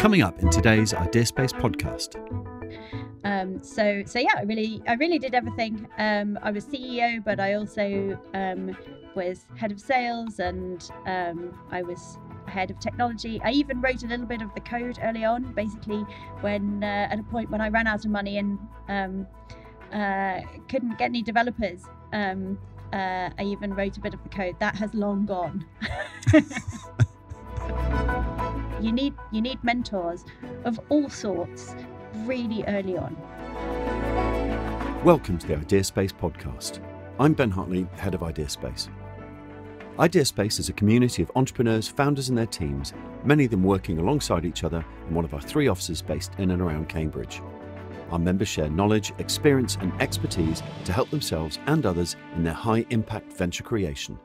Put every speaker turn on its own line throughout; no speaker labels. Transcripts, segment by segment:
Coming up in today's ideaSpace podcast.
So yeah, I really did everything. I was CEO, but I also was head of sales, and I was head of technology. I even wrote a little bit of the code early on, basically when at a point when I ran out of money and couldn't get any developers. I even wrote a bit of the code. That has long gone. You need mentors of all sorts really early on.
Welcome to the ideaSpace podcast. I'm Ben Hartley, head of ideaSpace. ideaSpace is a community of entrepreneurs, founders and their teams, many of them working alongside each other in one of our 3 offices based in and around Cambridge. Our members share knowledge, experience and expertise to help themselves and others in their high-impact venture creation.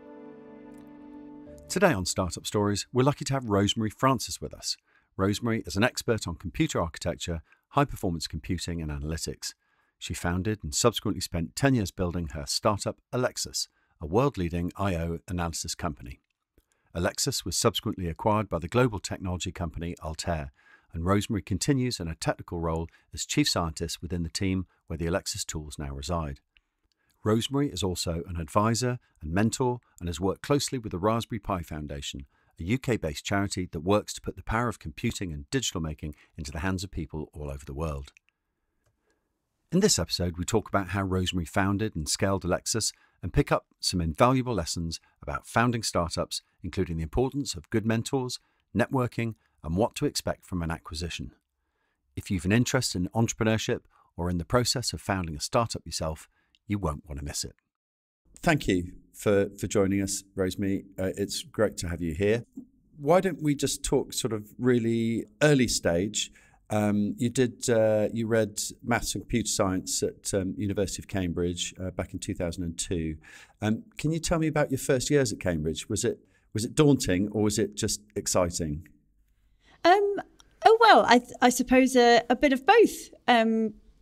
Today on Startup Stories, we're lucky to have Rosemary Francis with us. Rosemary is an expert on computer architecture, high-performance computing and analytics. She founded and subsequently spent 10 years building her startup Ellexus, a world-leading I/O analysis company. Ellexus was subsequently acquired by the global technology company Altair, and Rosemary continues in a technical role as chief scientist within the team where the Ellexus tools now reside. Rosemary is also an advisor and mentor and has worked closely with the Rasberry Pi Foundation, a UK-based charity that works to put the power of computing and digital making into the hands of people all over the world. In this episode, we talk about how Rosemary founded and scaled Ellexus and pick up some invaluable lessons about founding startups, including the importance of good mentors, networking, and what to expect from an acquisition. If you've an interest in entrepreneurship or in the process of founding a startup yourself, you won't want to miss it. Thank you for joining us, Rosemary. It's great to have you here. Why don't we just talk sort of really early stage? You read maths and computer science at University of Cambridge back in 2002. Can you tell me about your first years at Cambridge? Was it daunting or was it just exciting?
I suppose a bit of both.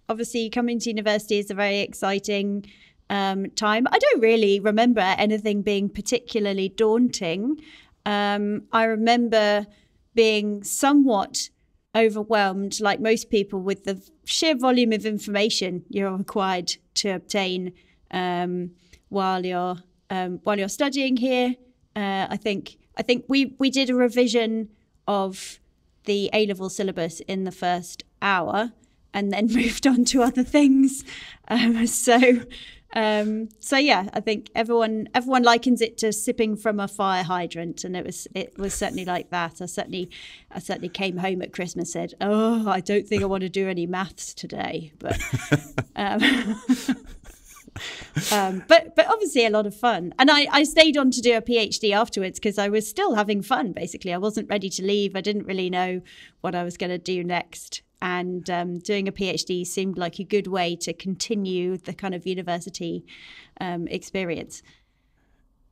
Obviously, coming to university is a very exciting time. I don't really remember anything being particularly daunting. I remember being somewhat overwhelmed, like most people, with the sheer volume of information you're required to obtain while you're studying here. I think we did a revision of the A-level syllabus in the first hour and then moved on to other things. So yeah, I think everyone likens it to sipping from a fire hydrant, and it was certainly like that. I certainly came home at Christmas and said, "Oh, I don't think I want to do any maths today," but but obviously a lot of fun. And I stayed on to do a PhD afterwards because I was still having fun. Basically, I wasn't ready to leave. I didn't really know what I was going to do next. And doing a PhD seemed like a good way to continue the kind of university experience.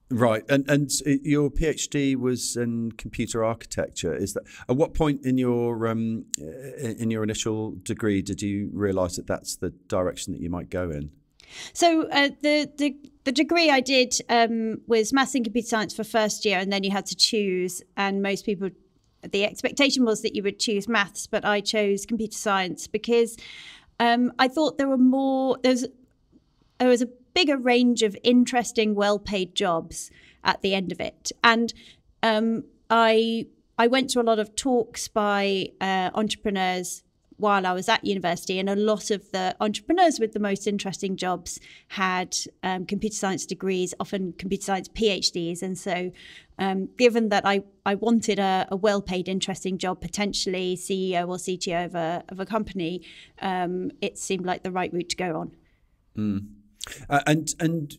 Right, and your PhD was in computer architecture. Is that at what point in your initial degree did you realise that that's the direction that you might go in?
So the degree I did was maths and computer science for first year, and then you had to choose. And most people, the expectation was that you would choose maths, but I chose computer science because I thought there was a bigger range of interesting, well-paid jobs at the end of it. And I went to a lot of talks by entrepreneurs while I was at university, and a lot of the entrepreneurs with the most interesting jobs had computer science degrees, often computer science PhDs. And so given that I wanted a well-paid, interesting job, potentially CEO or CTO of a company, it seemed like the right route to go on.
And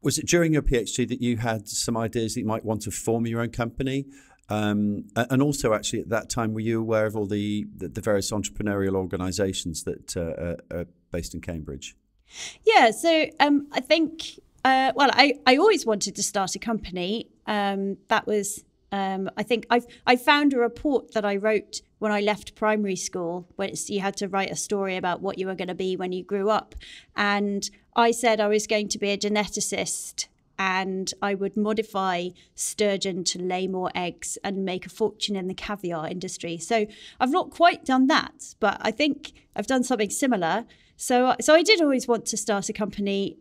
was it during your PhD that you had some ideas that you might want to form your own company? And also, actually, at that time, were you aware of all the various entrepreneurial organisations that are based in Cambridge?
Yeah, so I think, I always wanted to start a company. That was, I think, I found a report that I wrote when I left primary school, where you had to write a story about what you were going to be when you grew up. And I said I was going to be a geneticist and I would modify sturgeon to lay more eggs and make a fortune in the caviar industry. So I've not quite done that, but I think I've done something similar. So I did always want to start a company.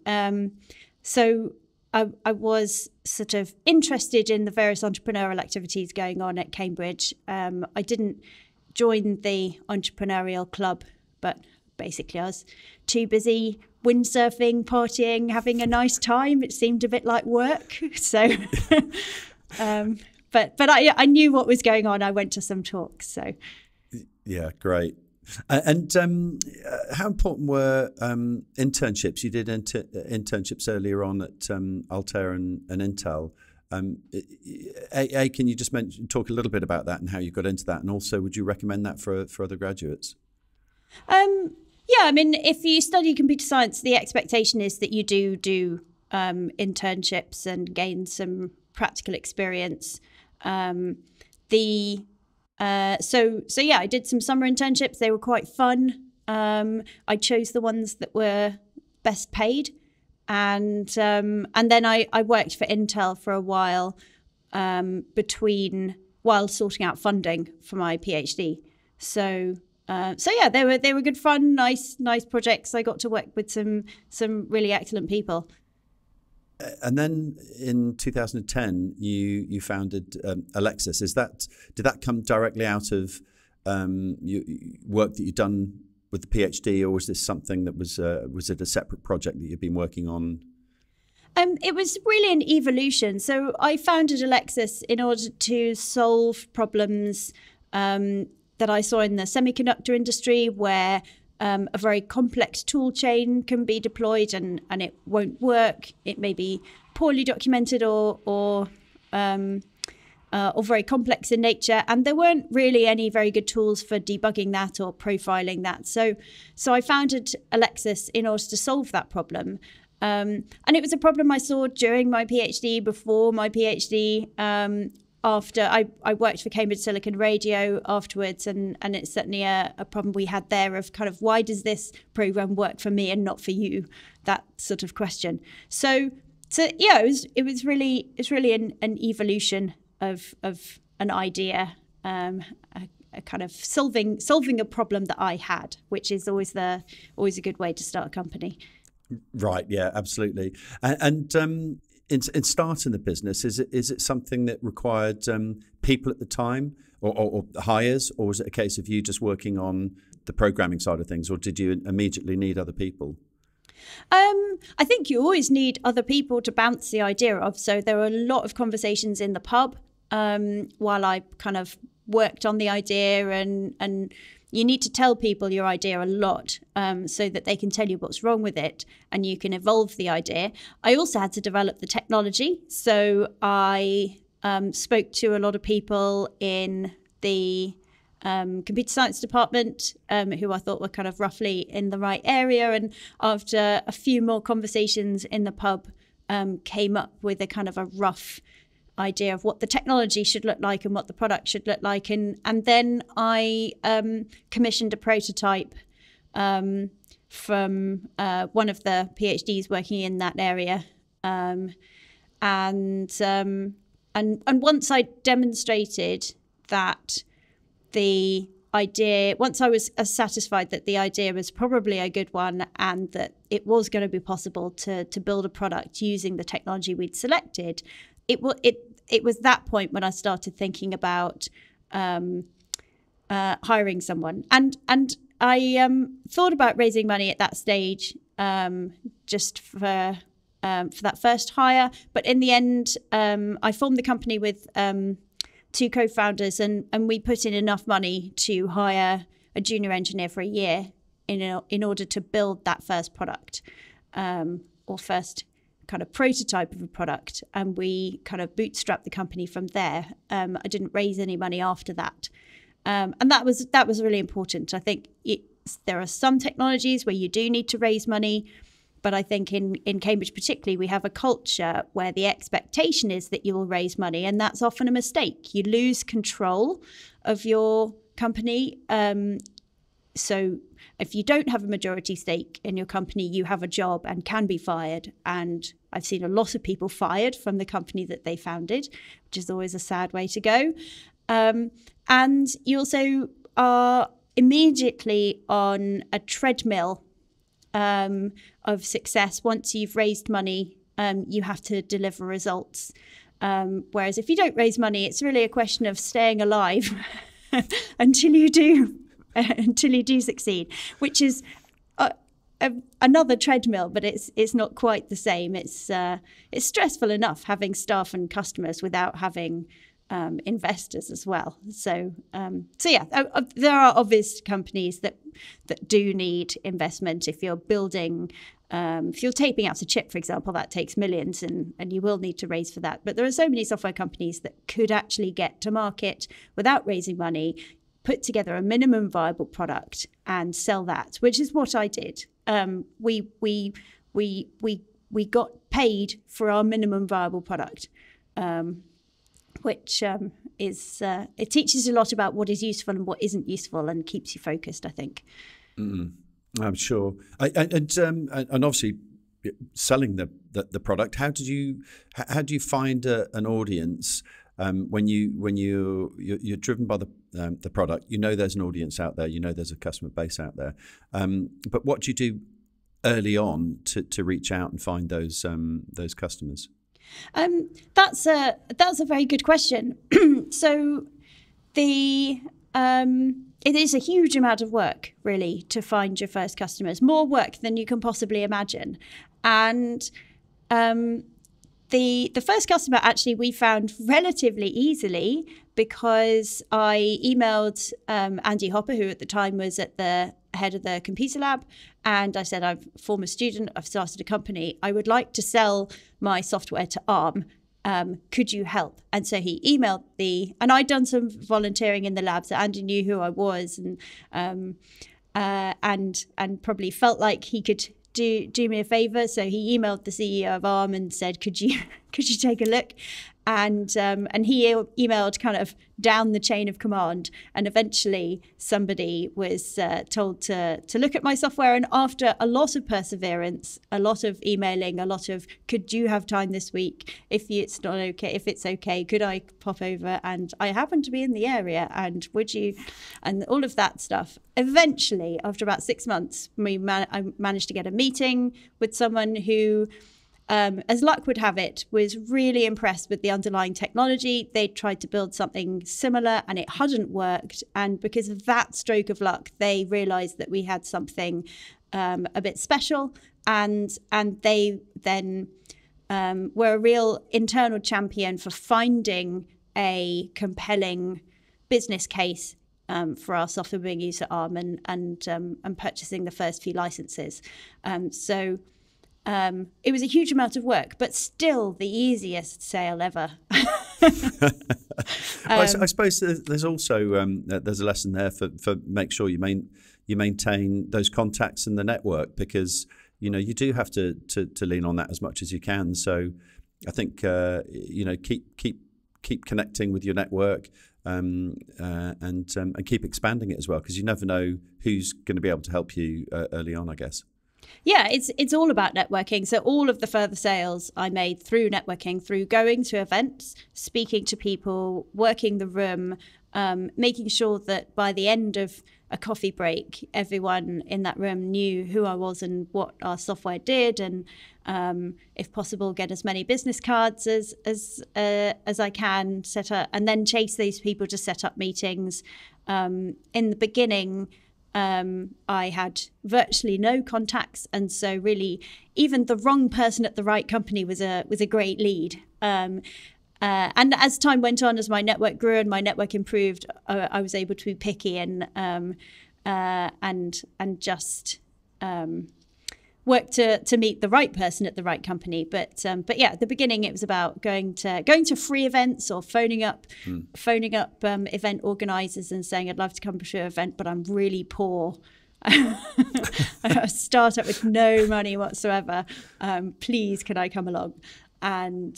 So I was sort of interested in the various entrepreneurial activities going on at Cambridge. I didn't join the entrepreneurial club, but basically I was too busy windsurfing, partying, having a nice time. It seemed a bit like work. So, but I knew what was going on. I went to some talks. So,
yeah, great. And how important were internships? You did internships earlier on at Altair and Intel. Can you just talk a little bit about that and how you got into that? And also, would you recommend that for other graduates?
Yeah, I mean, if you study computer science, the expectation is that you do internships and gain some practical experience. So yeah, I did some summer internships. They were quite fun. I chose the ones that were best paid, and then I worked for Intel for a while while sorting out funding for my PhD. So yeah, they were good fun, nice projects. I got to work with some really excellent people.
And then in 2010, you founded Ellexus. Did that come directly out of work that you'd done with the PhD, or was this something that was it a separate project that you've been working on?
It was really an evolution. So I founded Ellexus in order to solve problems that I saw in the semiconductor industry, where a very complex tool chain can be deployed and it won't work. It may be poorly documented or very complex in nature, and there weren't really any very good tools for debugging that or profiling that. So I founded Ellexus in order to solve that problem. And it was a problem I saw during my PhD, before my PhD, after I worked for Cambridge Silicon Radio afterwards, and it's certainly a problem we had there of kind of, why does this program work for me and not for you? That sort of question. So yeah, it was really an evolution of an idea, a kind of solving a problem that I had, which is always a good way to start a company.
Right. Yeah. Absolutely. And in starting the business, is it something that required people at the time, or hires, or was it a case of you just working on the programming side of things, or did you immediately need other people?
I think you always need other people to bounce the idea off. So there were a lot of conversations in the pub while I kind of worked on the idea, and you need to tell people your idea a lot so that they can tell you what's wrong with it and you can evolve the idea. I also had to develop the technology. So I spoke to a lot of people in the computer science department who I thought were kind of roughly in the right area. And after a few more conversations in the pub, came up with a kind of a rough idea of what the technology should look like and what the product should look like. And then I commissioned a prototype from one of the PhDs working in that area. And once I demonstrated that the idea, once I was satisfied that the idea was probably a good one and that it was going to be possible to build a product using the technology we'd selected, it was that point when I started thinking about hiring someone, and I thought about raising money at that stage just for that first hire. But in the end, I formed the company with two co-founders, and we put in enough money to hire a junior engineer for a year in order to build that first product, or first kind of prototype of a product, and we kind of bootstrapped the company from there. I didn't raise any money after that, and that was really important. I think there are some technologies where you do need to raise money, but I think in Cambridge particularly, we have a culture where the expectation is that you will raise money, and that's often a mistake. You lose control of your company. So if you don't have a majority stake in your company, you have a job and can be fired. And I've seen a lot of people fired from the company that they founded, which is always a sad way to go. And you also are immediately on a treadmill of success. Once you've raised money, you have to deliver results. Whereas if you don't raise money, it's really a question of staying alive until you do succeed, which is another treadmill, but it's not quite the same. It's stressful enough having staff and customers without having investors as well. So yeah, there are obvious companies that do need investment. If you're building, if you're taping out a chip, for example, that takes millions, and you will need to raise for that. But there are so many software companies that could actually get to market without raising money, put together a minimum viable product and sell that, which is what I did. We got paid for our minimum viable product. Which is it teaches you a lot about what is useful and what isn't useful, and keeps you focused, I think.
I'm sure. And obviously, selling the product. How do you find an audience when you're driven by the product? You know there's an audience out there. You know there's a customer base out there. But what do you do early on to reach out and find those customers?
That's a very good question. So it is a huge amount of work, really, to find your first customers, more work than you can possibly imagine. And the first customer actually we found relatively easily, because I emailed Andy Hopper, who at the time was at the head of the computer lab, and I said, I'm a former student, I've started a company, I would like to sell my software to Arm. Could you help? And so he emailed and I'd done some volunteering in the lab, so Andy knew who I was, and probably felt like he could do me a favor. So he emailed the CEO of Arm and said, could you take a look? And he emailed kind of down the chain of command, and eventually somebody was told to look at my software. And after a lot of perseverance, a lot of emailing, a lot of, could you have time this week? If it's okay, could I pop over? And I happen to be in the area, and would you? And all of that stuff. Eventually, after about 6 months, I managed to get a meeting with someone who, as luck would have it, was really impressed with the underlying technology. They tried to build something similar and it hadn't worked. And because of that stroke of luck, they realized that we had something a bit special. And they then were a real internal champion for finding a compelling business case for our software being used at Arm, and purchasing the first few licenses. It was a huge amount of work, but still the easiest sale ever.
I suppose there's also there's a lesson there for make sure you maintain those contacts in the network, because you do have to lean on that as much as you can. So I think keep connecting with your network, and keep expanding it as well, because you never know who's going to be able to help you early on, I guess.
Yeah, it's all about networking. So all of the further sales I made through networking, through going to events, speaking to people, working the room, making sure that by the end of a coffee break, everyone in that room knew who I was and what our software did, and if possible, get as many business cards as I can set up, and then chase those people to set up meetings. In the beginning, I had virtually no contacts, and so really even the wrong person at the right company was a great lead. And as time went on, as my network grew and my network improved, I was able to be picky and just work to meet the right person at the right company. But yeah, at the beginning it was about going to free events or phoning up event organizers and saying, I'd love to come to your event, but I'm really poor. A startup with no money whatsoever. Please, can I come along? And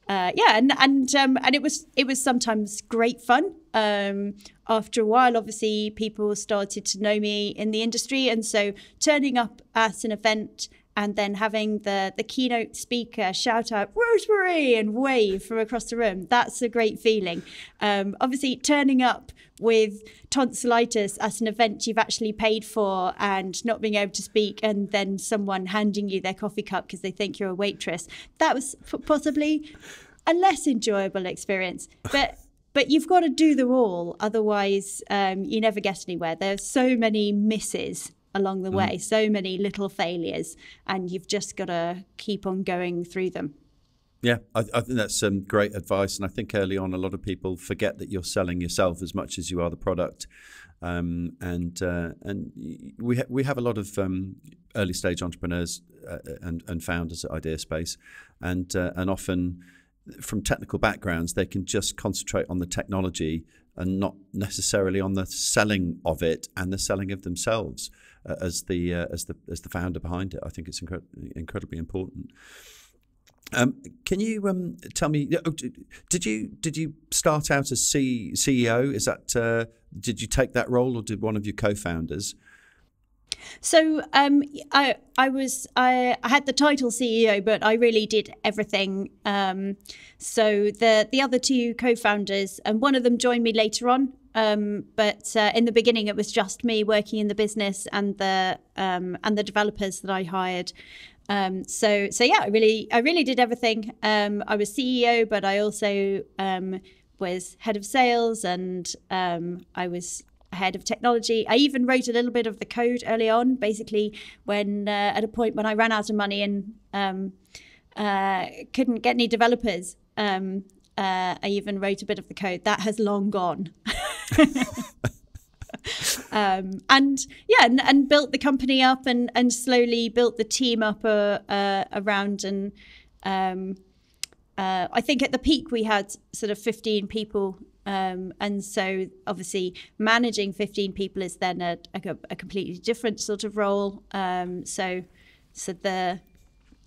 and it was sometimes great fun. After a while, obviously, people started to know me in the industry, and so turning up at an event and then having the keynote speaker shout out Rosemary and wave from across the room, that's a great feeling. Obviously, turning up with tonsillitis at an event you've actually paid for and not being able to speak, and then someone handing you their coffee cup because they think you're a waitress, that was possibly a less enjoyable experience. But you've got to do them all, otherwise you never get anywhere. There's so many misses along the way, so many little failures, and you've just got to keep on going through them.
Yeah, I think that's some great advice. And I think early on, a lot of people forget that you're selling yourself as much as you are the product. And we have a lot of early stage entrepreneurs and founders at ideaSpace, and often from technical backgrounds, they can just concentrate on the technology and not necessarily on the selling of it and the selling of themselves as the founder behind it. I think it's incredibly important. Can you tell me? Did you start out as CEO? Is that did you take that role, or did one of your co-founders?
So I had the title CEO, but I really did everything. So the other two co-founders, and one of them joined me later on. But in the beginning, it was just me working in the business and the developers that I hired. So yeah, I really did everything. I was CEO, but I also was head of sales, and I was head of technology. I even wrote a little bit of the code early on, basically when at a point when I ran out of money and couldn't get any developers. I even wrote a bit of the code. That has long gone. And built the company up and slowly built the team up around. And I think at the peak we had sort of 15 people. And so obviously managing 15 people is then a completely different sort of role. So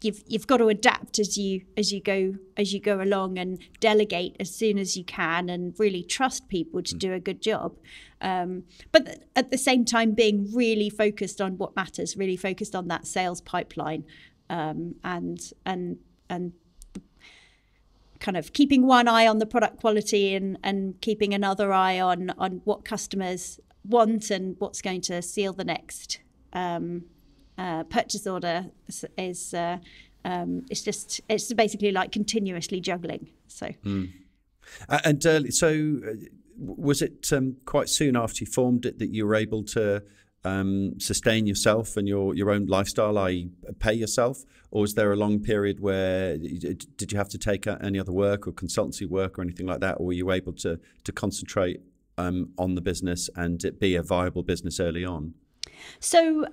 you've got to adapt as you go along, and delegate as soon as you can, and really trust people to do a good job. But at the same time, being really focused on what matters, really focused on that sales pipeline, and kind of keeping one eye on the product quality and keeping another eye on what customers want and what's going to seal the next purchase order is it's basically like continuously juggling. So
was it quite soon after you formed it that you were able to sustain yourself and your own lifestyle, i.e. pay yourself, or was there a long period where did you have to take any other work or consultancy work or anything like that, or were you able to concentrate on the business and it be a viable business early on?
So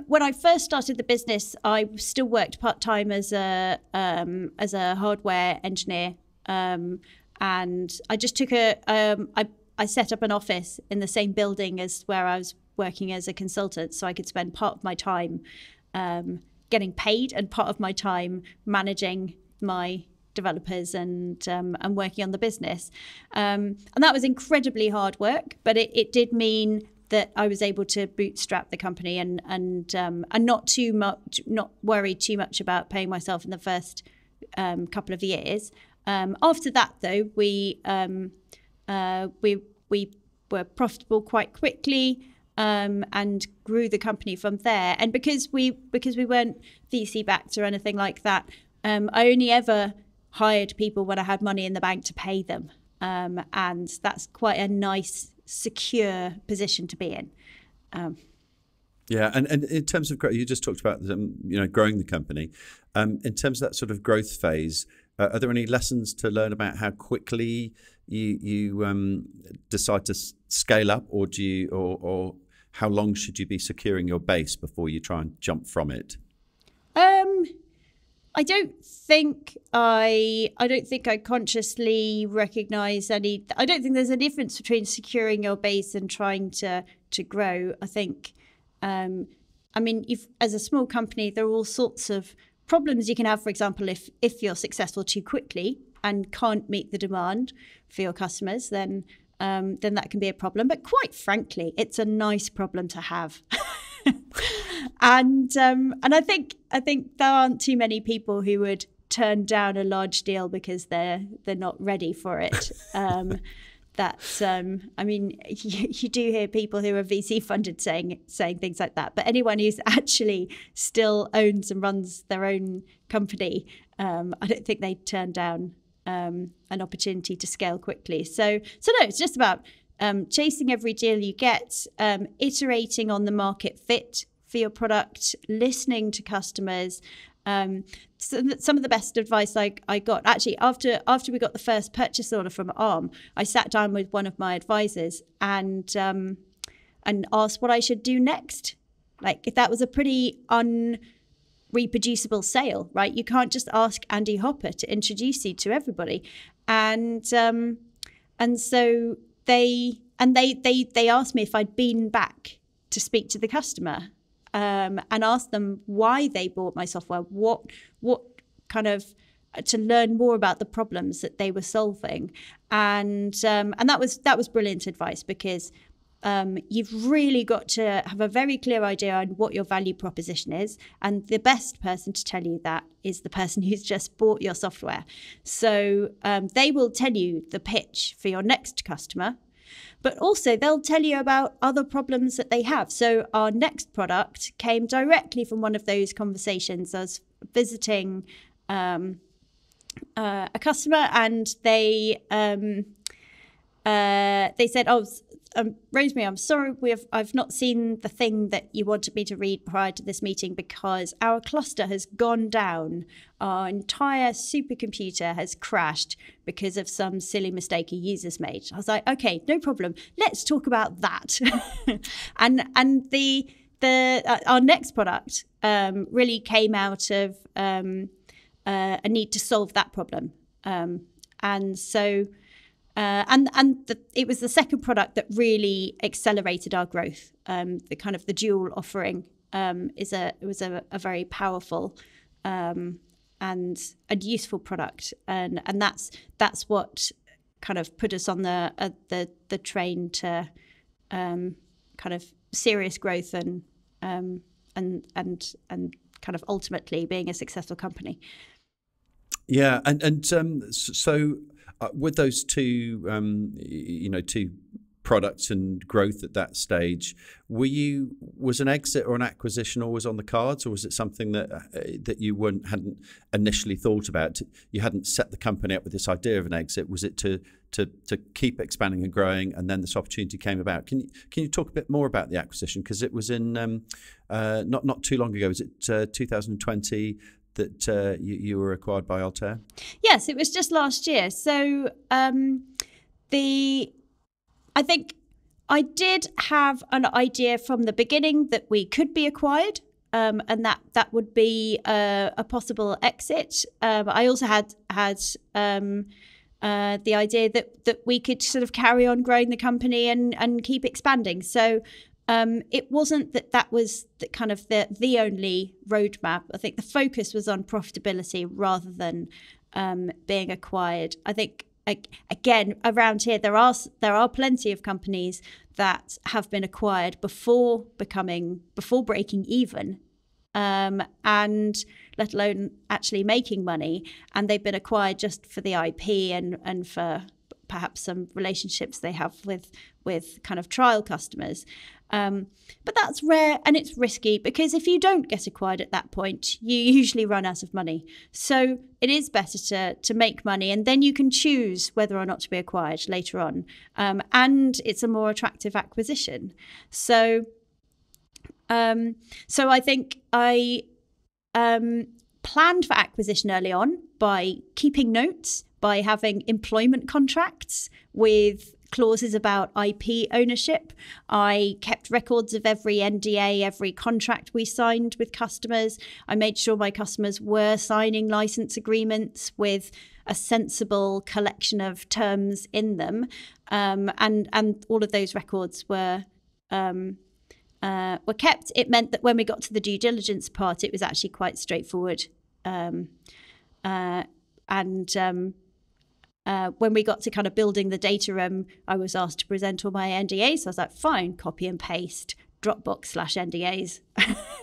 when I first started the business, I still worked part-time as a hardware engineer, and I just took I set up an office in the same building as where I was working as a consultant, so I could spend part of my time getting paid and part of my time managing my developers and working on the business, and that was incredibly hard work, but it did mean that I was able to bootstrap the company and not worry too much about paying myself in the first couple of years. After that, though, we were profitable quite quickly, and grew the company from there. And because we weren't VC backed or anything like that, I only ever hired people when I had money in the bank to pay them, and that's quite a nice, secure position to be in.
Yeah, and in terms of growth, you just talked about growing the company. In terms of that sort of growth phase, are there any lessons to learn about how quickly you decide to scale up, or do you, or how long should you be securing your base before you try and jump from it?
I don't think I consciously recognize any. I don't think there's a difference between securing your base and trying to grow. I think, as a small company, there are all sorts of problems you can have. For example, if you're successful too quickly, can't meet the demand for your customers, then that can be a problem. But quite frankly, it's a nice problem to have. And I think there aren't too many people who would turn down a large deal because they're not ready for it. I mean, you do hear people who are VC funded saying things like that. But anyone who's actually still owns and runs their own company, I don't think they'd turn down an opportunity to scale quickly. So no, it's just about chasing every deal you get, iterating on the market fit for your product, listening to customers. So some of the best advice I got, actually, after we got the first purchase order from Arm, I sat down with one of my advisors and asked what I should do next. Like, if that was a pretty unreproducible sale, right? You can't just ask Andy Hopper to introduce you to everybody. And so they asked me if I'd been back to speak to the customer. And ask them why they bought my software, what kind of, to learn more about the problems that they were solving, and that was brilliant advice, because you've really got to have a very clear idea on what your value proposition is, and the best person to tell you that is the person who's just bought your software. So they will tell you the pitch for your next customer. But also they'll tell you about other problems that they have. So our next product came directly from one of those conversations. I was visiting a customer, and they said, "Oh, Rosemary, I'm sorry, I've not seen the thing that you wanted me to read prior to this meeting because our cluster has gone down. Our entire supercomputer has crashed because of some silly mistake a user's made." I was like, "Okay, no problem. Let's talk about that." and our next product really came out of a need to solve that problem, and so. It was the second product that really accelerated our growth. The kind of the dual offering was a very powerful and useful product, and that's what kind of put us on the train to kind of serious growth and kind of ultimately being a successful company.
Yeah, and so. With those two, two products and growth at that stage, was an exit or an acquisition always on the cards, or was it something that you hadn't initially thought about? You hadn't set the company up with this idea of an exit. Was it to keep expanding and growing, and then this opportunity came about? Can you talk a bit more about the acquisition, because it was in not too long ago? Was it 2020? That you were acquired by Altair?
Yes, it was just last year. So I think I did have an idea from the beginning that we could be acquired, and that would be a possible exit. I also had the idea that we could sort of carry on growing the company and keep expanding. So it wasn't that was the kind of the only roadmap. I think the focus was on profitability rather than being acquired. I think again around here there are plenty of companies that have been acquired before breaking even, and let alone actually making money, and they've been acquired just for the IP and for perhaps some relationships they have with kind of trial customers. But that's rare, and it's risky, because if you don't get acquired at that point, you usually run out of money. So it is better to make money, and then you can choose whether or not to be acquired later on. And it's a more attractive acquisition. So I think I planned for acquisition early on by keeping notes, by having employment contracts with clauses about IP ownership. I kept records of every NDA, every contract we signed with customers. I made sure my customers were signing license agreements with a sensible collection of terms in them, and all of those records were kept. It meant that when we got to the due diligence part, it was actually quite straightforward, and when we got to kind of building the data room, I was asked to present all my NDAs. So I was like, fine, copy and paste, Dropbox/NDAs.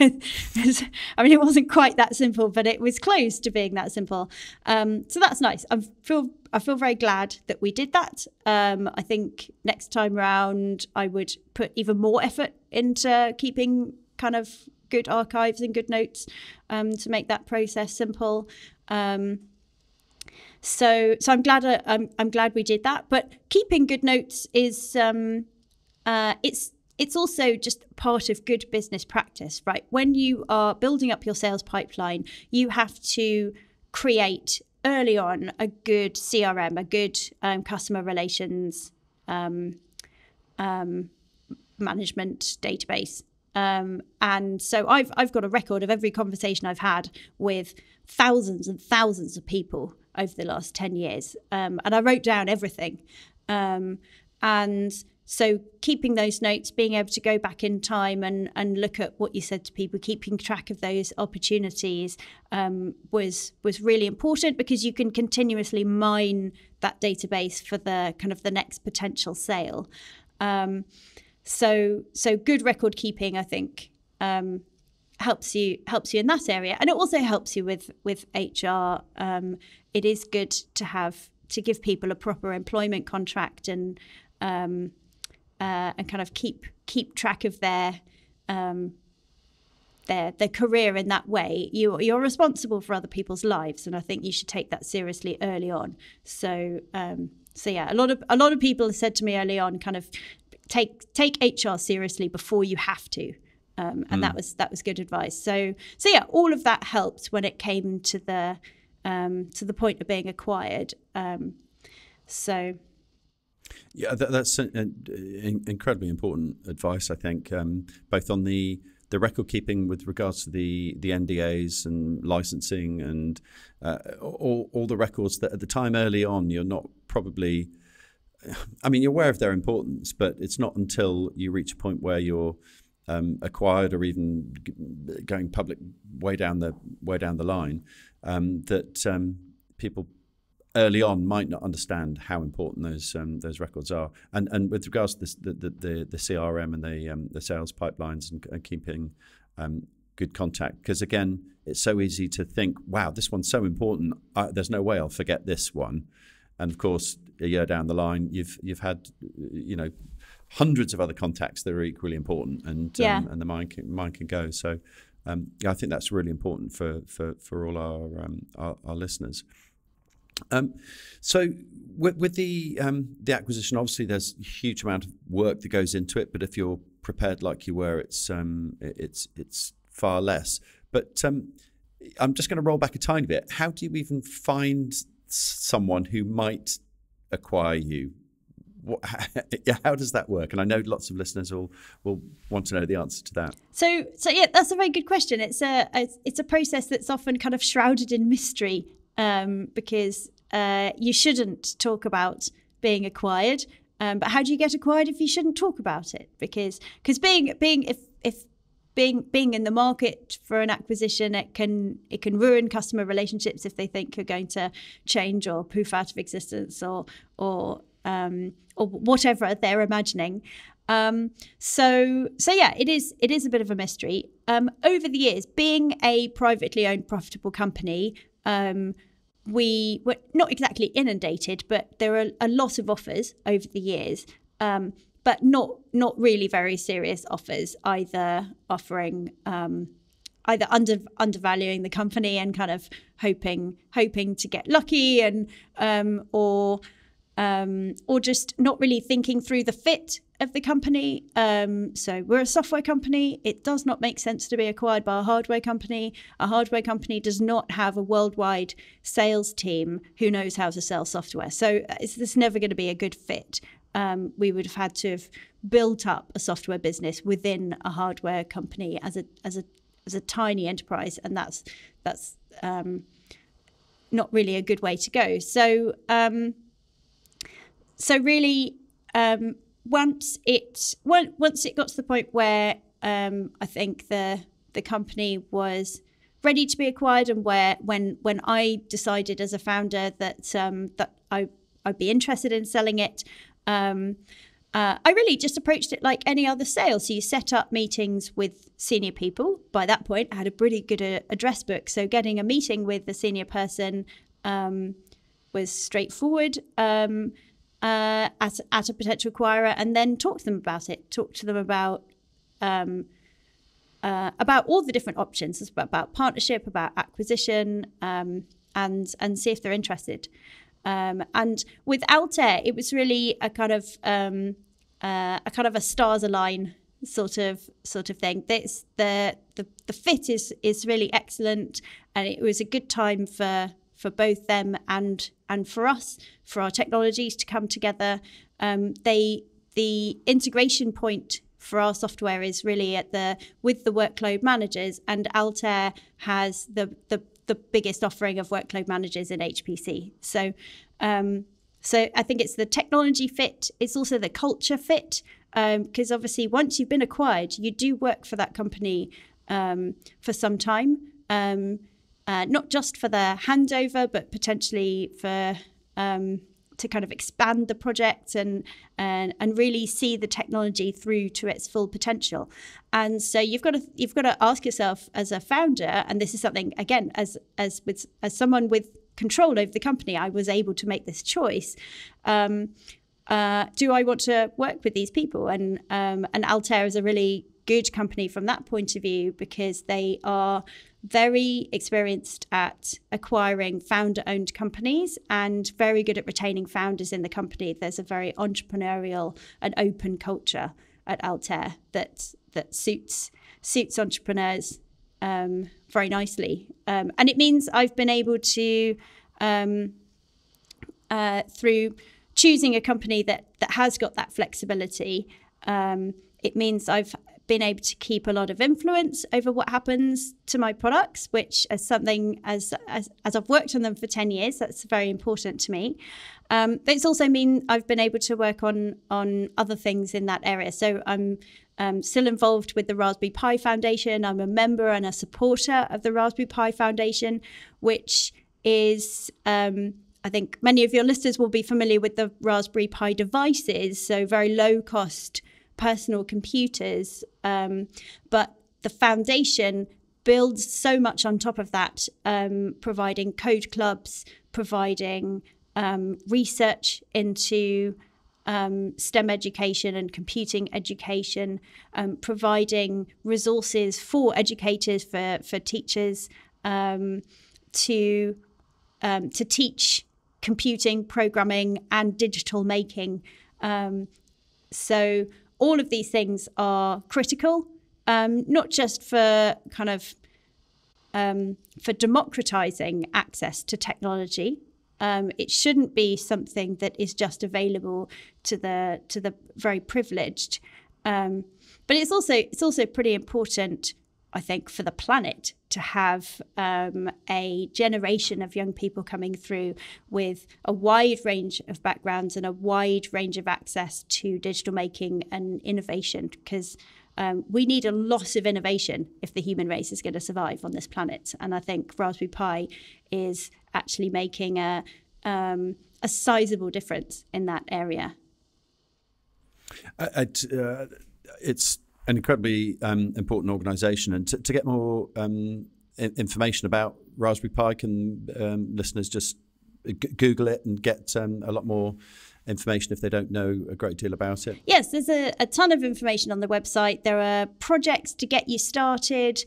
I mean, it wasn't quite that simple, but it was close to being that simple. So that's nice. I feel very glad that we did that. I think next time round, I would put even more effort into keeping kind of good archives and good notes to make that process simple. So I'm glad we did that. But keeping good notes is it's also just part of good business practice, right? When you are building up your sales pipeline, you have to create early on a good CRM, a good customer relations management database. And so I've got a record of every conversation I've had with thousands and thousands of people over the last 10 years. And I wrote down everything. And so keeping those notes, being able to go back in time and look at what you said to people, keeping track of those opportunities was really important, because you can continuously mine that database for the kind of the next potential sale. So good record keeping, I think, helps you in that area, and it also helps you with HR. It is good to give people a proper employment contract and kind of keep track of their career in that way. You're responsible for other people's lives, and I think you should take that seriously early on. So yeah, a lot of people have said to me early on, kind of take HR seriously before you have to. And that was good advice. So yeah, all of that helped when it came to the point of being acquired. So
yeah, that's incredibly important advice, I think, both on the record keeping with regards to the NDAs and licensing and all the records that at the time early on you're not probably. I mean, you're aware of their importance, but it's not until you reach a point where you're acquired or even going public way down the line that people early on might not understand how important those records are. And with regards to the CRM and the sales pipelines and keeping good contact, because again, it's so easy to think, wow, this one's so important. There's no way I'll forget this one. And of course, a year down the line, you've had hundreds of other contacts that are equally important, and the mind can go. So yeah, I think that's really important for all our listeners. So with the acquisition, obviously there's a huge amount of work that goes into it. But if you're prepared like you were, it's far less. But I'm just going to roll back a tiny bit. How do you even find someone who might acquire you? How does that work? And I know lots of listeners will want to know the answer to that.
So yeah, that's a very good question. It's a process that's often kind of shrouded in mystery, because you shouldn't talk about being acquired. But how do you get acquired if you shouldn't talk about it? Because being in the market for an acquisition, it can ruin customer relationships if they think you're going to change or poof out of existence or whatever they're imagining. So yeah, it is a bit of a mystery. Over the years, being a privately owned, profitable company, we were not exactly inundated, but there are a lot of offers over the years. But not really very serious offers, either offering undervaluing the company and kind of hoping to get lucky, and or just not really thinking through the fit of the company. So we're a software company. It does not make sense to be acquired by a hardware company. A hardware company does not have a worldwide sales team who knows how to sell software. So it's never going to be a good fit. We would have had to have built up a software business within a hardware company as a tiny enterprise, and that's not really a good way to go. So really, once it got to the point where I think the company was ready to be acquired, and when I decided as a founder that I'd be interested in selling it. I really just approached it like any other sale. So you set up meetings with senior people. By that point, I had a pretty good address book. So getting a meeting with the senior person was straightforward at a potential acquirer, and then talk to them about it. Talk to them about all the different options, about partnership, about acquisition, and see if they're interested. And with Altair, it was really a kind of a stars align sort of thing. The fit is really excellent, and it was a good time for both them and for us, for our technologies to come together. The integration point for our software is really with the workload managers, and Altair has the biggest offering of workload managers in HPC. So I think it's the technology fit. It's also the culture fit, because obviously once you've been acquired, you do work for that company for some time, not just for the handover, but potentially for to kind of expand the project and really see the technology through to its full potential. And so you've got to ask yourself as a founder, and this is something again as someone with control over the company, I was able to make this choice. Do I want to work with these people? And Altair is a really good company from that point of view, because they are very experienced at acquiring founder-owned companies and very good at retaining founders in the company. There's a very entrepreneurial and open culture at Altair that suits entrepreneurs very nicely. And it means I've been able to, through choosing a company that has got that flexibility, it means I've been able to keep a lot of influence over what happens to my products, which is something as I've worked on them for 10 years, that's very important to me. But it's also mean I've been able to work on other things in that area. So I'm still involved with the Raspberry Pi Foundation. I'm a member and a supporter of the Raspberry Pi Foundation, which is, I think many of your listeners will be familiar with the Raspberry Pi devices, so very low cost personal computers, but the foundation builds so much on top of that, providing code clubs, providing research into STEM education and computing education, providing resources for educators, for teachers, to teach computing, programming, and digital making. So all of these things are critical, not just for kind of for democratizing access to technology. It shouldn't be something that is just available to the very privileged, but it's also pretty important, I think, for the planet to have a generation of young people coming through with a wide range of backgrounds and a wide range of access to digital making and innovation, because we need a lot of innovation if the human race is going to survive on this planet. And I think Raspberry Pi is actually making a sizable difference in that area.
It's an incredibly important organisation, and to get more information about Raspberry Pi, can listeners just Google it and get a lot more information if they don't know a great deal about it?
Yes, there's a ton of information on the website. There are projects to get you started.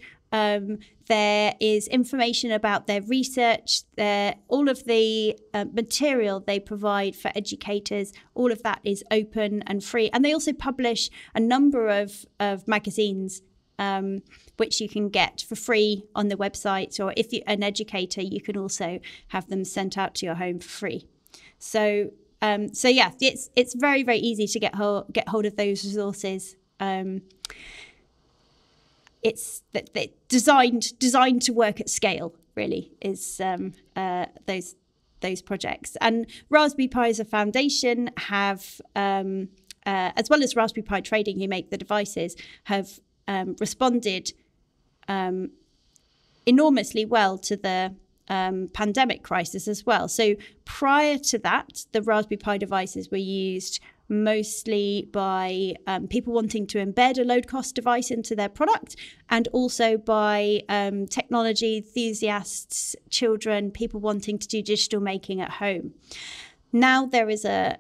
There is information about their research, all of the material they provide for educators. All of that is open and free. And they also publish a number of magazines, which you can get for free on the website. Or if you're an educator, you can also have them sent out to your home for free. So yeah, it's very, very easy to get hold of those resources. It's designed to work at scale, really, is those projects. And Raspberry Pi as a foundation have, as well as Raspberry Pi Trading, who make the devices, have responded enormously well to the pandemic crisis as well. So prior to that, the Raspberry Pi devices were used mostly by people wanting to embed a low-cost device into their product, and also by technology enthusiasts, children, people wanting to do digital making at home. Now there is a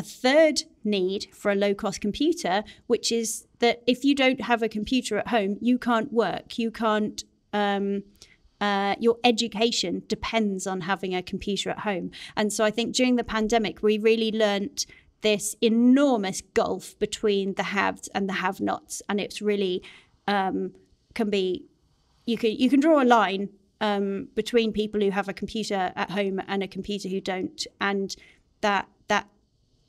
third need for a low-cost computer, which is that if you don't have a computer at home, you can't work. You can't. Your education depends on having a computer at home. And so I think during the pandemic, we really learnt this enormous gulf between the haves and the have-nots, and it's really can be you can draw a line between people who have a computer at home and a computer who don't, and that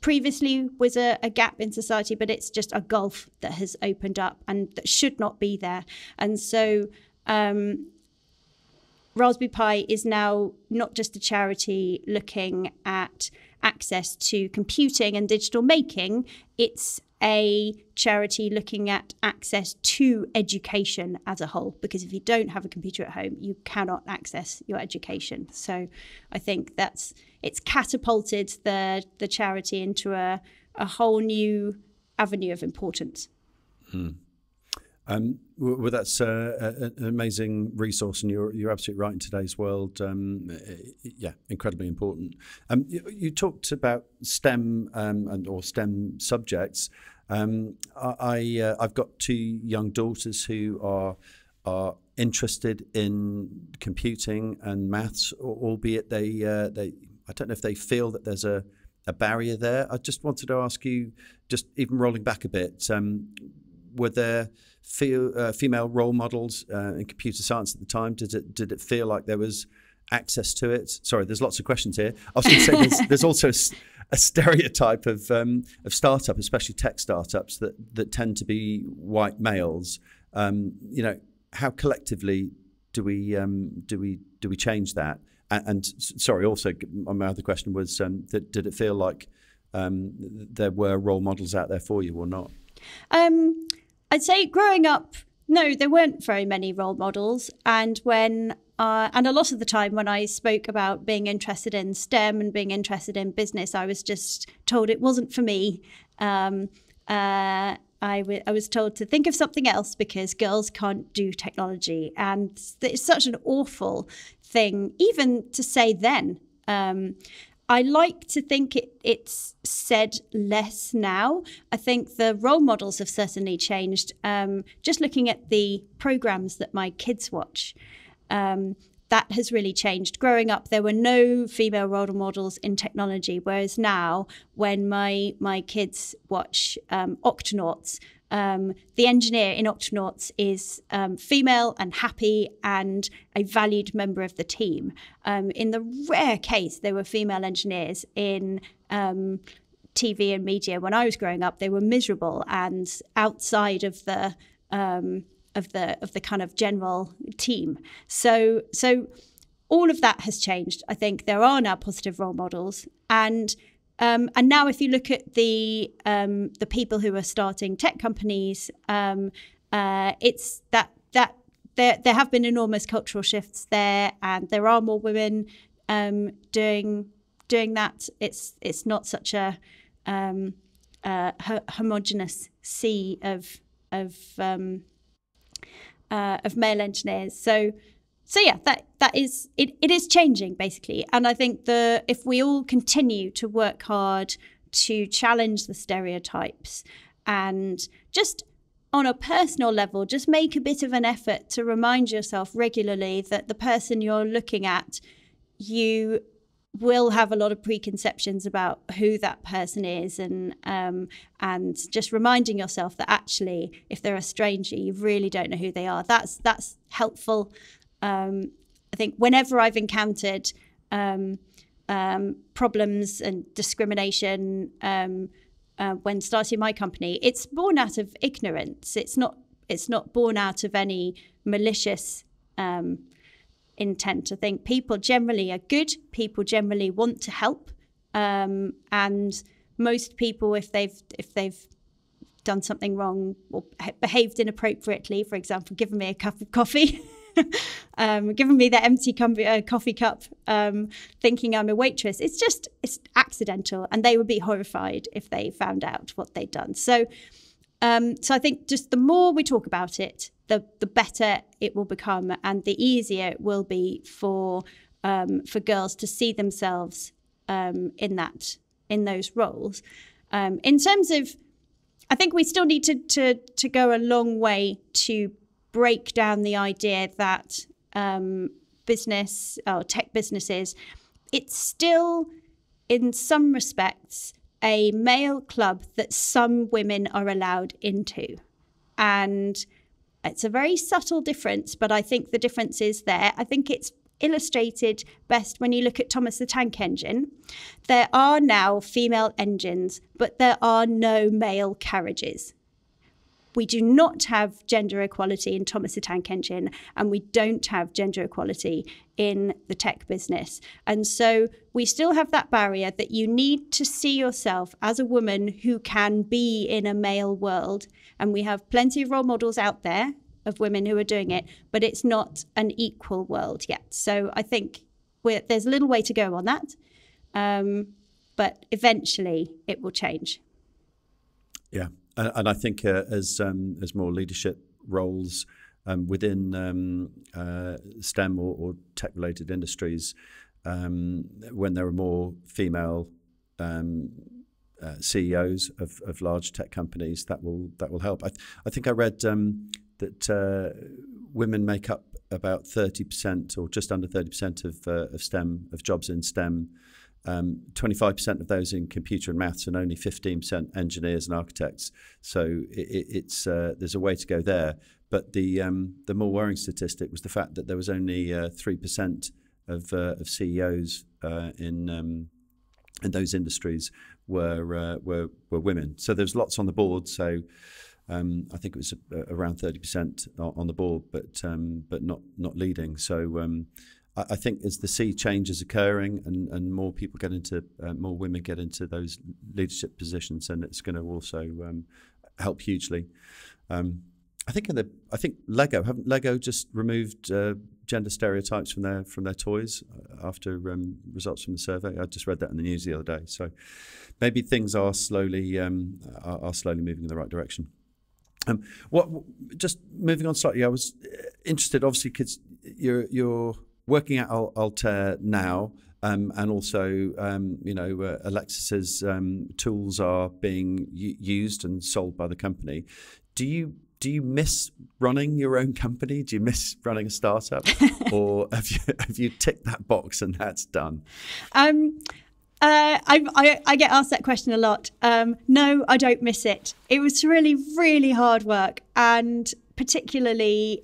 previously was a gap in society, but it's just a gulf that has opened up and that should not be there. And so Raspberry Pi is now not just a charity looking at access to computing and digital making, it's a charity looking at access to education as a whole, because if you don't have a computer at home, you cannot access your education. So I think it's catapulted the charity into a whole new avenue of importance.
Well, that's an amazing resource, and you're absolutely right. In today's world, incredibly important. You talked about STEM or STEM subjects. I've got two young daughters who are interested in computing and maths, albeit they I don't know if they feel that there's a barrier there. I just wanted to ask you, just even rolling back a bit, were there female role models in computer science at the time? Did it feel like there was access to it? Sorry, there's lots of questions here. I was going to say there's also a stereotype of startup, especially tech startups, that tend to be white males. How collectively do we change that? And sorry, also my other question was, did it feel like there were role models out there for you or not?
I'd say growing up, no, there weren't very many role models. And and a lot of the time when I spoke about being interested in STEM and being interested in business, I was just told it wasn't for me. I was told to think of something else because girls can't do technology. And it's such an awful thing, even to say then. I like to think it's said less now. I think the role models have certainly changed. Just looking at the programs that my kids watch, that has really changed. Growing up, there were no female role models in technology, whereas now, when my kids watch Octonauts, the engineer in Octonauts is female and happy and a valued member of the team. In the rare case there were female engineers in TV and media when I was growing up, they were miserable and outside of the kind of general team. So all of that has changed. I think there are now positive role models, and now, if you look at the people who are starting tech companies, it's that there have been enormous cultural shifts there, and there are more women doing that. It's not such a homogenous sea of male engineers. So yeah, that is it is changing basically, and I think if we all continue to work hard to challenge the stereotypes, and just on a personal level, just make a bit of an effort to remind yourself regularly that the person you're looking at, you will have a lot of preconceptions about who that person is, and just reminding yourself that actually, if they're a stranger, you really don't know who they are. That's helpful. I think whenever I've encountered problems and discrimination when starting my company, it's born out of ignorance. It's not born out of any malicious intent. I think people generally are good. People generally want to help, and most people, if they've done something wrong or behaved inappropriately, for example, given me a cup of coffee, giving me the empty coffee cup, thinking I'm a waitress. It's accidental, and they would be horrified if they found out what they'd done. So I think just the more we talk about it, the better it will become, and the easier it will be for girls to see themselves in those roles. In terms of, I think we still need to go a long way to break down the idea that business or tech businesses, it's still in some respects a male club that some women are allowed into. And it's a very subtle difference, but I think the difference is there. I think it's illustrated best when you look at Thomas the Tank Engine. There are now female engines, but there are no male carriages. We do not have gender equality in Thomas the Tank Engine, and we don't have gender equality in the tech business. And so we still have that barrier that you need to see yourself as a woman who can be in a male world. And we have plenty of role models out there of women who are doing it, but it's not an equal world yet. So I think there's a little way to go on that, but eventually it will change.
Yeah, and I think as more leadership roles within STEM or tech-related industries, when there are more female CEOs of large tech companies, that will help. I think I read that women make up about 30% or just under 30% of jobs in STEM. 25% of those in computer and maths, and only 15% engineers and architects. So it's there's a way to go there. But the more worrying statistic was the fact that there was only 3% of CEOs in those industries were women. So there's lots on the board. So I think it was around 30% on the board, but not leading. So I think as the sea change is occurring and more people get into, more women get into those leadership positions, and it's going to also help hugely. I think haven't Lego just removed gender stereotypes from their toys after results from the survey? I just read that in the news the other day. So maybe things are slowly moving in the right direction. Just moving on slightly, I was interested, obviously, because you're working at Altair now, and also, Ellexus's tools are being used and sold by the company. Do you miss running your own company? Do you miss running a startup, or have you ticked that box and that's done? I get asked that question a lot. No, I don't miss it. It was really, really hard work, and particularly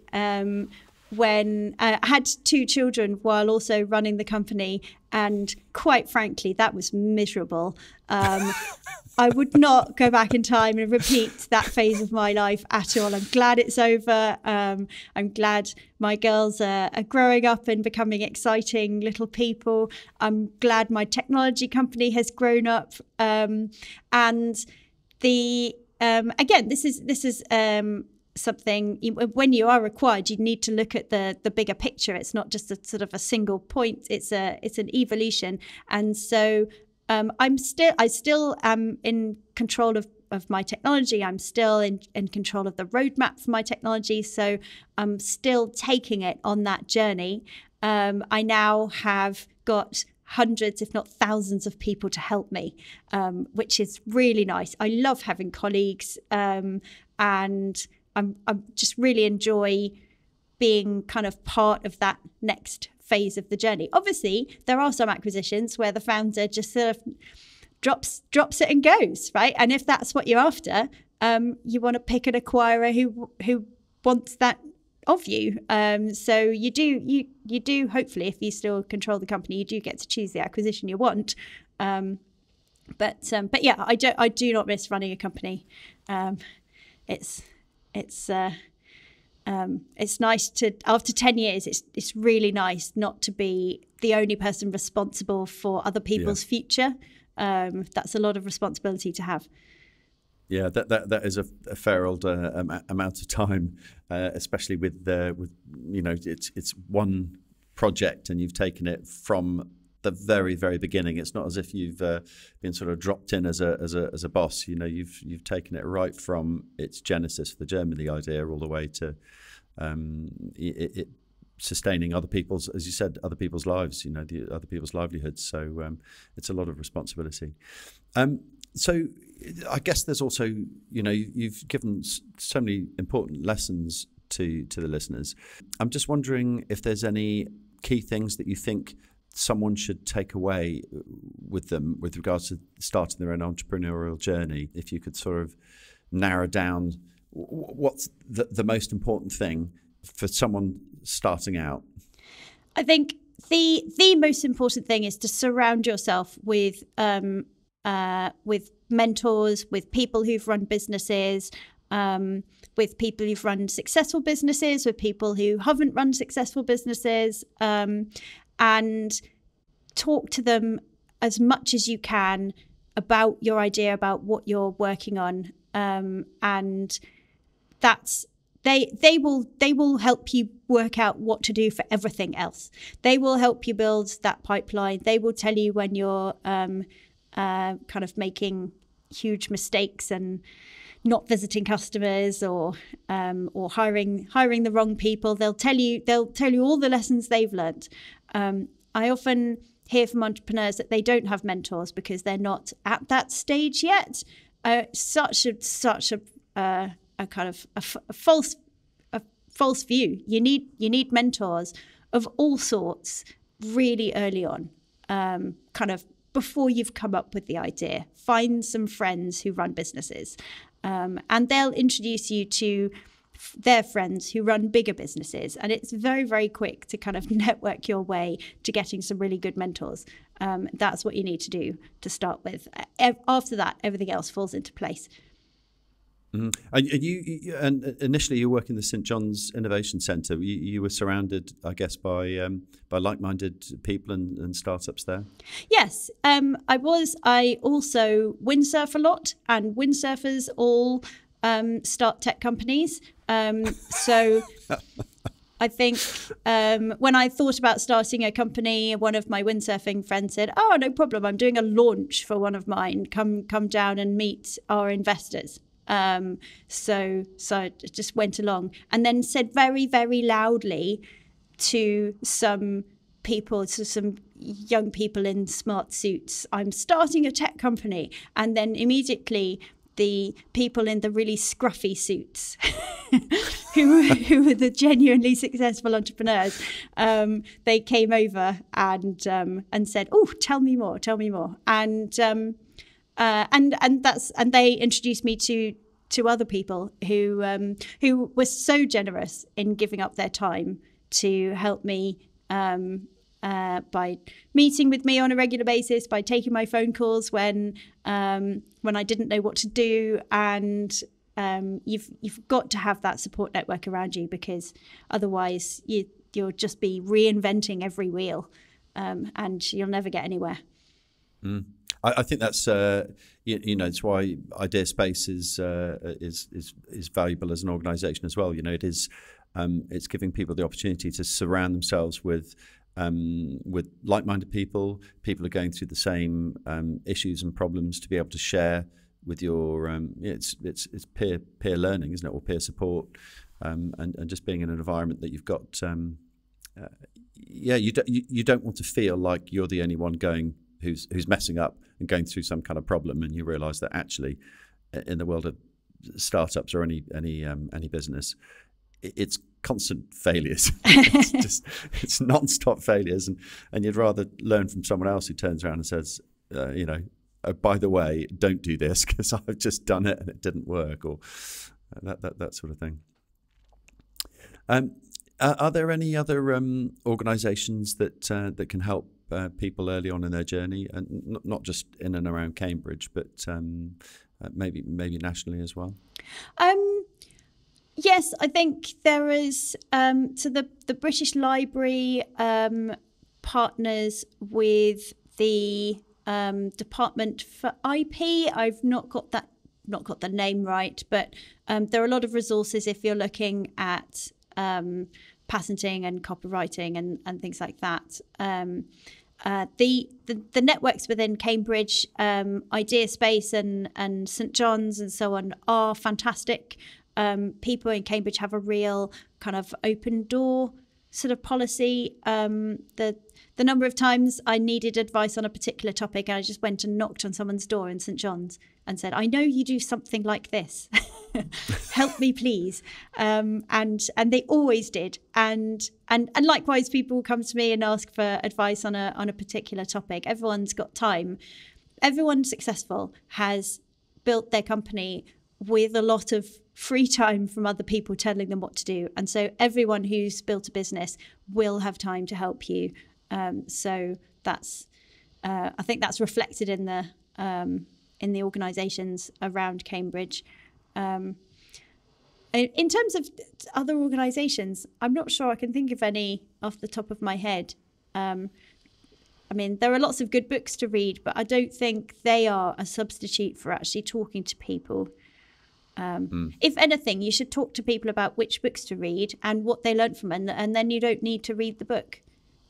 when I had 2 children while also running the company, and quite frankly, that was miserable. I would not go back in time and repeat that phase of my life at all. I'm glad it's over. I'm glad my girls are growing up and becoming exciting little people. I'm glad my technology company has grown up. And again, this is something, when you are required, you need to look at the bigger picture. It's not just a sort of a single point. It's an evolution. And so I still am in control of my technology. I'm still in control of the roadmap for my technology. So I'm still taking it on that journey. I now have got hundreds, if not thousands, of people to help me, which is really nice. I love having colleagues, and I'm just really enjoy being kind of part of that next phase of the journey. Obviously, there are some acquisitions where the founder just sort of drops it and goes, right? And if that's what you're after, you want to pick an acquirer who wants that of you. So you do hopefully, if you still control the company, you do get to choose the acquisition you want. But yeah, I do not miss running a company. It's nice to, after 10 years, it's really nice not to be the only person responsible for other people's future. That's a lot of responsibility to have. Yeah, that is a fair old amount of time, especially with it's one project and you've taken it from the very, very beginning. It's not as if you've been sort of dropped in as a boss. You've taken it right from its genesis, the germ of the idea, all the way to it sustaining other people's, as you said, other people's lives. The other people's livelihoods. So it's a lot of responsibility. So I guess there's also, you've given so many important lessons to the listeners. I'm just wondering if there's any key things that you think someone should take away with them with regards to starting their own entrepreneurial journey. If you could sort of narrow down what's the most important thing for someone starting out.
I think the most important thing is to surround yourself with mentors, with people who've run businesses, with people who've run successful businesses, with people who haven't run successful businesses, and talk to them as much as you can about your idea, about what you're working on, and that's they will help you work out what to do for everything else. They will help you build that pipeline. They will tell you when you're kind of making huge mistakes and not visiting customers or hiring the wrong people. They'll tell you all the lessons they've learned. I often hear from entrepreneurs that they don't have mentors because they're not at that stage yet. Such a kind of a false view. You need mentors of all sorts really early on, kind of before you've come up with the idea. Find some friends who run businesses, and they'll introduce you to their friends who run bigger businesses. And it's very, very quick to kind of network your way to getting some really good mentors. That's what you need to do to start with. After that, everything else falls into place.
And initially you work in the St John's Innovation Centre. You were surrounded, I guess, by like-minded people and startups there. Yes,
I was. I also windsurf a lot, and windsurfers all start tech companies. So I think when I thought about starting a company, one of my windsurfing friends said, "Oh, no problem. I'm doing a launch for one of mine. Come down and meet our investors." So I just went along and then said very, very loudly to some people, to some young people in smart suits, "I'm starting a tech company." And then immediately the people in the really scruffy suits who were the genuinely successful entrepreneurs, they came over and said, "Oh, tell me more. And they introduced me to other people who were so generous in giving up their time to help me, by meeting with me on a regular basis, by taking my phone calls when I didn't know what to do. And you've got to have that support network around you, because otherwise you'll just be reinventing every wheel, and you'll never get anywhere.
I think that's it's why ideaSpace is valuable as an organisation as well. It is it's giving people the opportunity to surround themselves with like-minded people who are going through the same issues and problems, to be able to share with your it's peer learning, isn't it, or peer support, and just being in an environment that you've got. You don't want to feel like you're the only one who's messing up and going through some kind of problem, and you realise that actually, in the world of startups or any business, it's constant failures. it's non-stop failures, and you'd rather learn from someone else who turns around and says, "Oh, by the way, don't do this because I've just done it and it didn't work," or that sort of thing. Are there any other organisations that can help people early on in their journey, and not just in and around Cambridge, but maybe nationally as well?
Yes, I think there is. So the British Library partners with the Department for IP. I've not got that not got the name right, but there are a lot of resources if you're looking at patenting and copywriting and things like that. The networks within Cambridge, ideaSpace and St John's and so on are fantastic. People in Cambridge have a real kind of open door sort of policy. The number of times I needed advice on a particular topic and I just went and knocked on someone's door in St John's and said, I know you do something like this. Help me, please. And they always did. And likewise, people come to me and ask for advice on a particular topic. Everyone's got time. Everyone successful has built their company with a lot of free time from other people telling them what to do. And so everyone who's built a business will have time to help you. So that's, I think that's reflected in the organisations around Cambridge. In terms of other organisations, I'm not sure I can think of any off the top of my head. I mean, there are lots of good books to read, but I don't think they are a substitute for actually talking to people. If anything, you should talk to people about which books to read and what they learned from it, and then you don't need to read the book.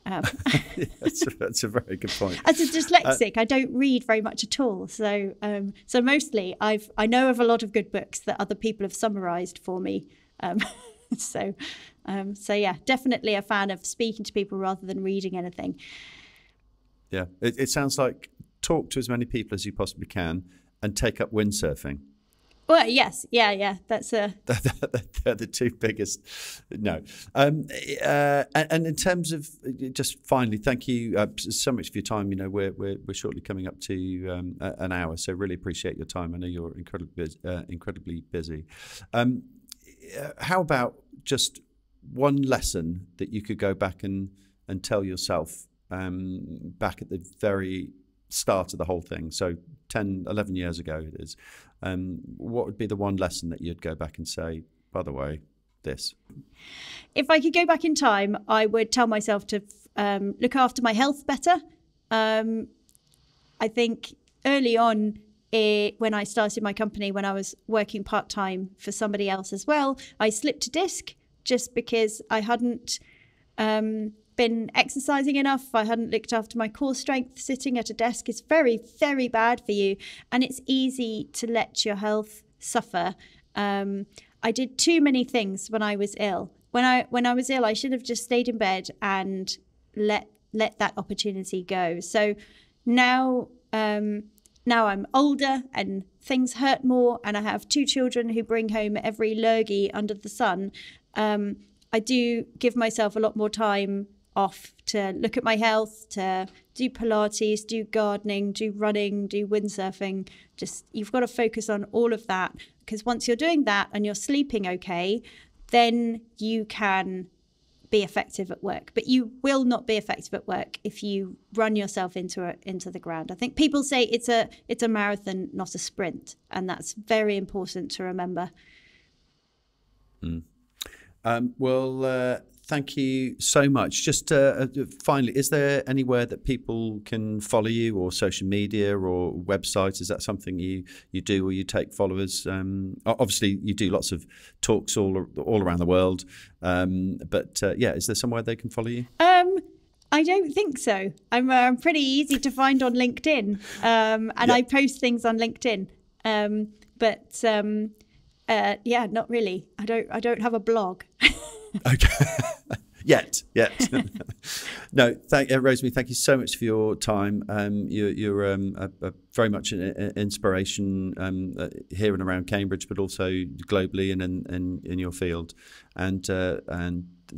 That's a very good point.
As a dyslexic, I don't read very much at all. So mostly I know of a lot of good books that other people have summarised for me. So yeah, definitely a fan of speaking to people rather than reading anything.
Yeah, it sounds like talk to as many people as you possibly can and take up windsurfing.
Well, yes, yeah. That's
They're the two biggest. No, and in terms of just finally, thank you so much for your time. You know, we're shortly coming up to an hour, so really appreciate your time. I know you're incredibly busy. How about just one lesson that you could go back and tell yourself back at the very start of the whole thing, so 10, 11 years ago it is, what would be the one lesson that you'd go back and say, by the way, this?
If I could go back in time, I would tell myself to look after my health better. I think early on, when I started my company, when I was working part-time for somebody else as well, I slipped a disc just because I hadn't been exercising enough. I hadn't looked after my core strength. Sitting at a desk is very, very bad for you, and it's easy to let your health suffer. I did too many things when I was ill. When I was ill, I should have just stayed in bed and let that opportunity go. So now I'm older and things hurt more, and I have 2 children who bring home every lurgy under the sun. I do give myself a lot more time off to look at my health, to do Pilates, do gardening, do running, do windsurfing. Just, you've got to focus on all of that, because once you're doing that and you're sleeping okay, then you can be effective at work. But you will not be effective at work if you run yourself into the ground. I think people say it's a marathon, not a sprint, and that's very important to remember.
Well, thank you so much. Just finally, is there anywhere that people can follow you, or social media or websites? Is that something you do, or you take followers? Obviously, you do lots of talks all around the world. But is there somewhere they can follow you?
I don't think so. I'm pretty easy to find on LinkedIn, and I post things on LinkedIn. Not really. I don't have a blog.
Okay. Yet. No, Rosemary, thank you so much for your time. You're very much an inspiration here and around Cambridge, but also globally and in your field, and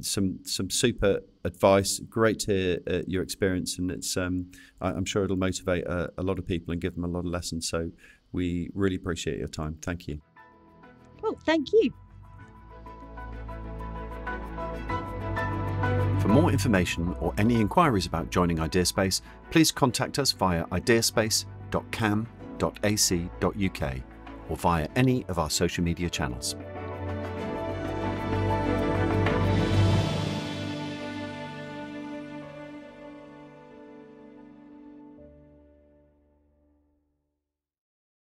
some super advice. Great to hear your experience, and it's I'm sure it'll motivate a lot of people and give them a lot of lessons. So we really appreciate your time. Thank you.
Well, thank you.
For more information or any inquiries about joining ideaSpace, please contact us via ideaspace.cam.ac.uk or via any of our social media channels.